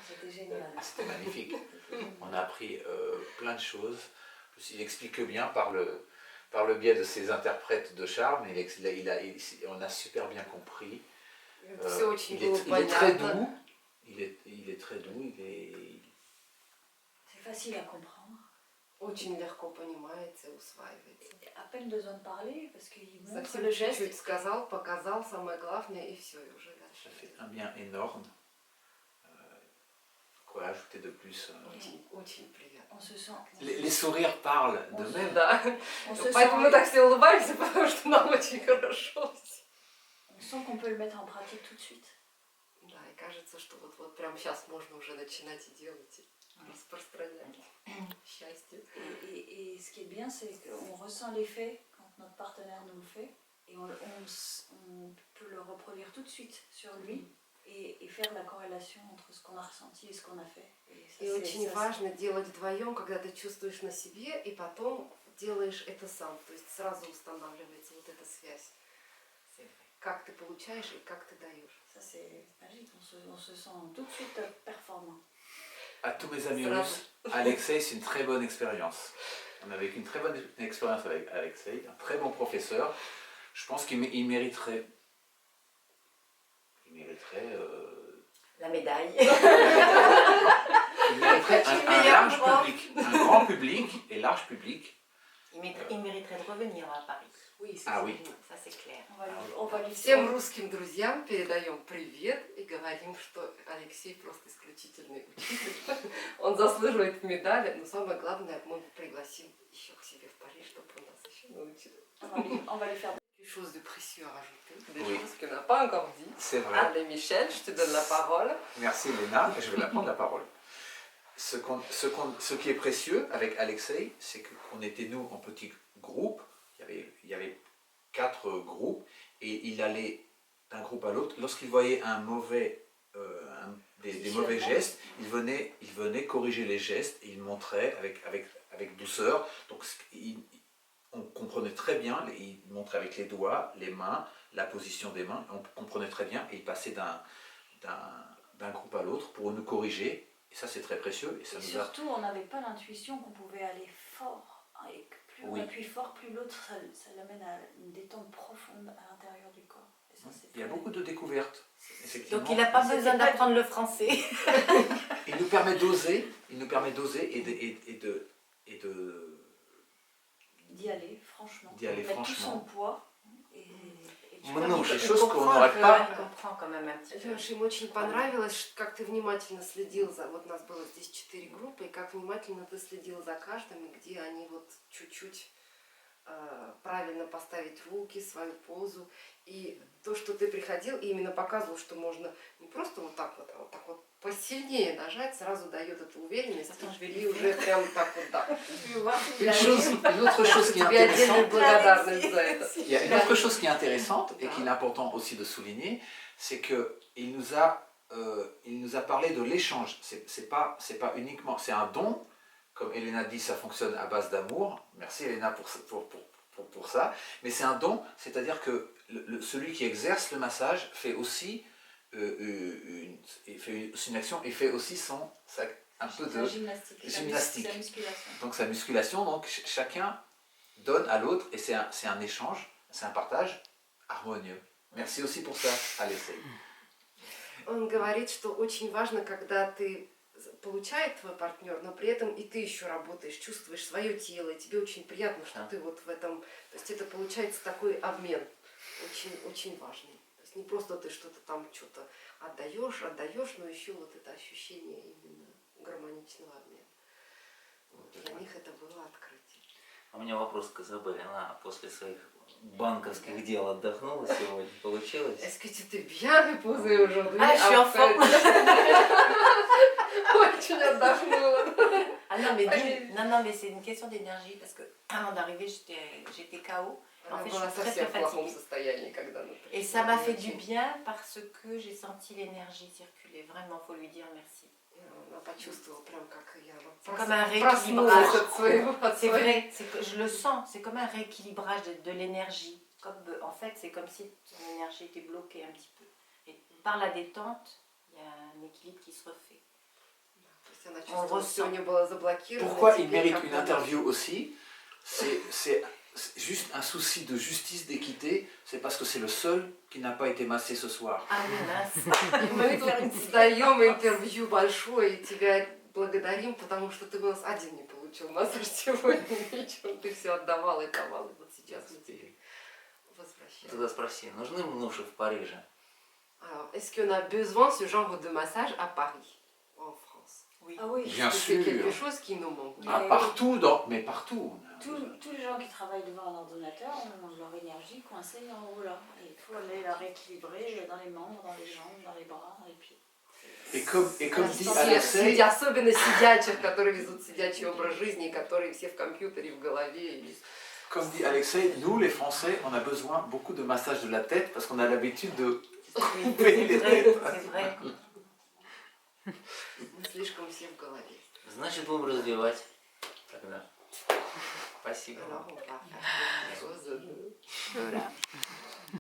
C'était génial. C'était magnifique. On a appris plein de choses. Il explique bien par le biais de ses interprètes de charme. On a super bien compris. Il est très doux. Il est très doux. C'est facile à comprendre. Очень легко понимается, усваивается. À peine besoin de parler parce qu'il montre Совсем le geste. чуть-чуть сказал, показал самое главное и все, и уже дальше. Ça fait un bien énorme. Quoi ajouter de plus Очень приятно. On se sent. Les sourires parlent d'eux-mêmes. Да. On se Поэтому мы sent. так все улыбаемся, потому что нам очень хорошо. On sent qu'on peut le mettre en pratique tout de suite. Да, и кажется, что вот прямо сейчас можно уже начинать и делать, и распространять счастье. Et ce qui est bien, c'est qu'on ressent l'effet quand notre partenaire nous le fait, et on peut le reproduire tout de suite sur lui et faire la corrélation entre ce qu'on a ressenti et ce qu'on a fait. И очень важно делать вдвоем, когда ты чувствуешь на себе, и потом делаешь это сам. То есть сразу устанавливается вот эта связь. Как ты получаешь и как ты даешь. Ça, c'est magique, on se sent tout de suite performant. À tous mes amis russes, Alexei, c'est une très bonne expérience. On a vécu une très bonne expérience avec Alexei, un très bon professeur. Je pense qu'il mériterait. La médaille. Il mériterait un large public, un grand public et large public. Il mériterait de revenir à Paris. Oui, oui. Ça c'est clair. On va lui Всем русским друзьям передаем привет и говорим, что Алексей просто исключительный учитель. Он заслуживает медали, но самое главное, мы пригласим еще к себе в Париж, чтобы он нас еще научил. On va lui faire. Quelque chose de précieux à rajouter, des Oui. choses qu'on n'a pas encore dit. C'est vrai. Allez Michel, je te donne la parole. Merci Léna, je vais la prendre la parole. Ce qui est précieux avec Alexei, c'est qu'on était nous en petits groupes, il y avait 4 groupes, et il allait d'un groupe à l'autre. Lorsqu'il voyait des mauvais gestes, il venait corriger les gestes, et il montrait avec douceur. Donc on comprenait très bien, il montrait avec les doigts, les mains, la position des mains, on comprenait très bien, et il passait d'un groupe à l'autre pour nous corriger. Et ça, c'est très précieux. Et surtout, on n'avait pas l'intuition qu'on pouvait aller fort. Et que plus on appuie fort, plus l'autre, ça l'amène à une détente profonde à l'intérieur du corps. Et ça, il y a beaucoup de découvertes. Donc il n'a pas besoin d'apprendre le français. Il nous permet d'oser, et d'y aller franchement. Mettre tout son poids. Des choses qu'on n'aurait pas. Им очень понравилось, как ты внимательно следил за... Вот у нас было здесь 4 группы, и как внимательно ты следил за каждым, и где они вот чуть-чуть правильно поставить руки, свою позу. И то, что ты приходил и именно показывал, что можно не просто вот так вот, а вот так вот посильнее нажать, сразу дает эту уверенность. И уже прям так вот, да. Une autre chose qui est intéressante, благодарность за это. Il y a une autre chose qui est intéressante et qu'il est important aussi de souligner, c'est qu'il nous a parlé de l'échange. C'est pas uniquement, c'est un don. Comme Elena dit, ça fonctionne à base d'amour. Merci Elena pour ça. Mais c'est un don, c'est-à-dire que celui qui exerce le massage fait aussi une action et fait aussi un peu de gymnastique. Donc sa musculation, donc chacun donne à l'autre et c'est un échange, c'est un partage harmonieux. Merci aussi pour ça, Alexei. Он говорит, что очень важно, когда ты получает твой партнер, но при этом и ты еще работаешь, чувствуешь свое тело, и тебе очень приятно, что ты вот в этом, то есть это получается такой обмен, очень важный. То есть не просто ты что-то там отдаешь, но еще вот это ощущение именно гармоничного обмена. Вот, для них это было открытие. У меня вопрос к Изабелле. Она после своих банковских дел отдохнула сегодня, получилось? Est-ce que tu t'es bien reposé aujourd'hui? Ah, je suis en forme. Очень отдохнула. Ah non, mais c'est une question d'énergie parce que avant d'arriver, j'étais KO. En fait, je suis très fatiguée. Et ça m'a fait du bien parce que j'ai senti l'énergie circuler. Vraiment, faut lui dire merci. C'est comme un rééquilibrage. C'est vrai, je le sens. C'est comme un rééquilibrage de l'énergie. En fait, c'est comme si ton énergie était bloquée un petit peu. Et par la détente, il y a un équilibre qui se refait. То есть она чувствовала, что у нее было заблокировано. Pourquoi il mérite une interview aussi? C'est juste un souci de justice, d'équité. C'est parce que c'est le seul qui n'a pas été massé ce soir. Ah oui, mince. Мы тут даем интервью большое и тебя благодарим, потому что ты у нас один не получил массаж сегодня вечером. Ты все отдавал и давал. И вот сейчас мы тебе возвращаем. Тогда спроси, нужны мнуши в Париже? Alors, est-ce qu'on a besoin de ce genre de massage à Paris, en France? Oui. Ah oui, Bien C'est quelque sûr. chose qui nous manque. Ah, partout, mais partout. tous les gens qui travaillent devant un ordinateur ont leur énergie coincée en haut là. Et il faut aller la rééquilibrer dans les membres, dans les jambes, dans les bras, dans les pieds. Et comme dit Все, Alexei, особенно сидячих, которые везут сидячий образ жизни, которые все в компьютере, в голове. comme dit Alexei, nous les Français, on a besoin beaucoup de massage de la tête parce qu'on a l'habitude de couper les têtes. C'est vrai. Мы слишком все в голове. Значит, будем развивать. Тогда. Спасибо. Alors, on va faire quelque chose de...